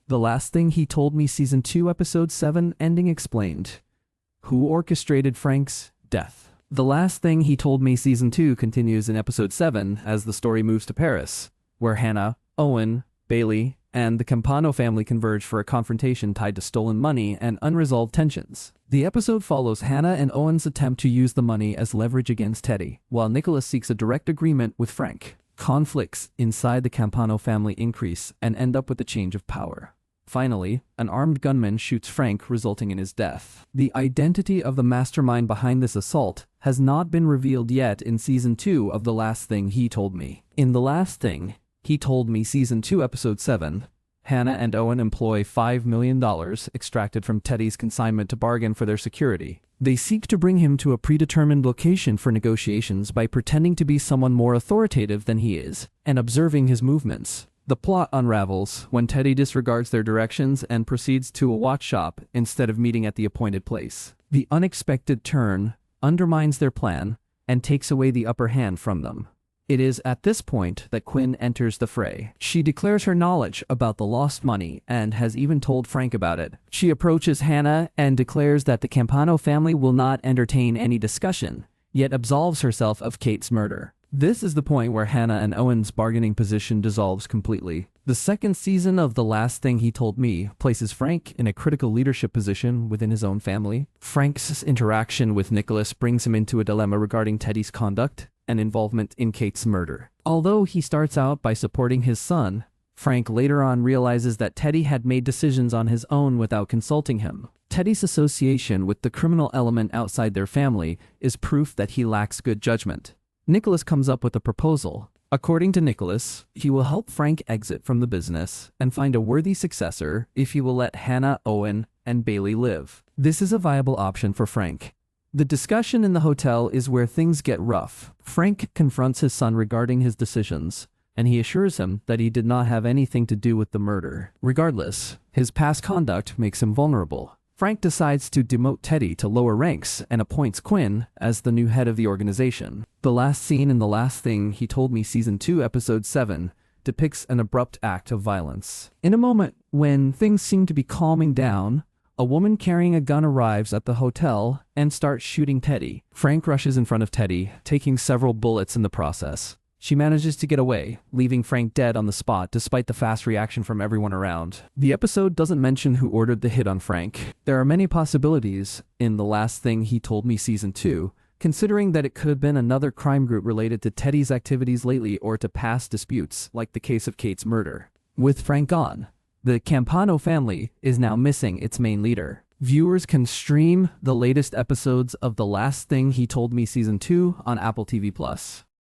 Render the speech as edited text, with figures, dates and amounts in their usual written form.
The Last Thing He Told Me Season 2 Episode 7 Ending Explained. Who orchestrated Frank's death? The Last Thing He Told Me Season 2 continues in Episode 7 as the story moves to Paris, where Hannah, Owen, Bailey, and the Campano family converge for a confrontation tied to stolen money and unresolved tensions. The episode follows Hannah and Owen's attempt to use the money as leverage against Teddy, while Nicholas seeks a direct agreement with Frank. Conflicts inside the Campano family increase and end up with a change of power. Finally, an armed gunman shoots Frank, resulting in his death. The identity of the mastermind behind this assault has not been revealed yet in Season 2 of The Last Thing He Told Me. In The Last Thing He Told Me Season 2 Episode 7, Hannah and Owen employ $5 million extracted from Teddy's consignment to bargain for their security. They seek to bring him to a predetermined location for negotiations by pretending to be someone more authoritative than he is and observing his movements. The plot unravels when Teddy disregards their directions and proceeds to a watch shop instead of meeting at the appointed place. The unexpected turn undermines their plan and takes away the upper hand from them. It is at this point that Quinn enters the fray. She declares her knowledge about the lost money and has even told Frank about it. She approaches Hannah and declares that the Campano family will not entertain any discussion, yet absolves herself of Kate's murder. This is the point where Hannah and Owen's bargaining position dissolves completely. The second season of The Last Thing He Told Me places Frank in a critical leadership position within his own family. Frank's interaction with Nicholas brings him into a dilemma regarding Teddy's conduct and involvement in Kate's murder. Although he starts out by supporting his son, Frank later on realizes that Teddy had made decisions on his own without consulting him. Teddy's association with the criminal element outside their family is proof that he lacks good judgment. Nicholas comes up with a proposal. According to Nicholas, he will help Frank exit from the business and find a worthy successor if he will let Hannah, Owen, and Bailey live. This is a viable option for Frank. The discussion in the hotel is where things get rough. Frank confronts his son regarding his decisions, and he assures him that he did not have anything to do with the murder. Regardless, his past conduct makes him vulnerable. Frank decides to demote Teddy to lower ranks and appoints Quinn as the new head of the organization. The last scene in The Last Thing He Told Me Season 2 Episode 7 depicts an abrupt act of violence. In a moment when things seem to be calming down, a woman carrying a gun arrives at the hotel and starts shooting Teddy. Frank rushes in front of Teddy, taking several bullets in the process. She manages to get away, leaving Frank dead on the spot despite the fast reaction from everyone around. The episode doesn't mention who ordered the hit on Frank. There are many possibilities in The Last Thing He Told Me Season 2, considering that it could have been another crime group related to Teddy's activities lately or to past disputes, like the case of Kate's murder. With Frank gone, the Campano family is now missing its main leader. Viewers can stream the latest episodes of The Last Thing He Told Me Season 2 on Apple TV+.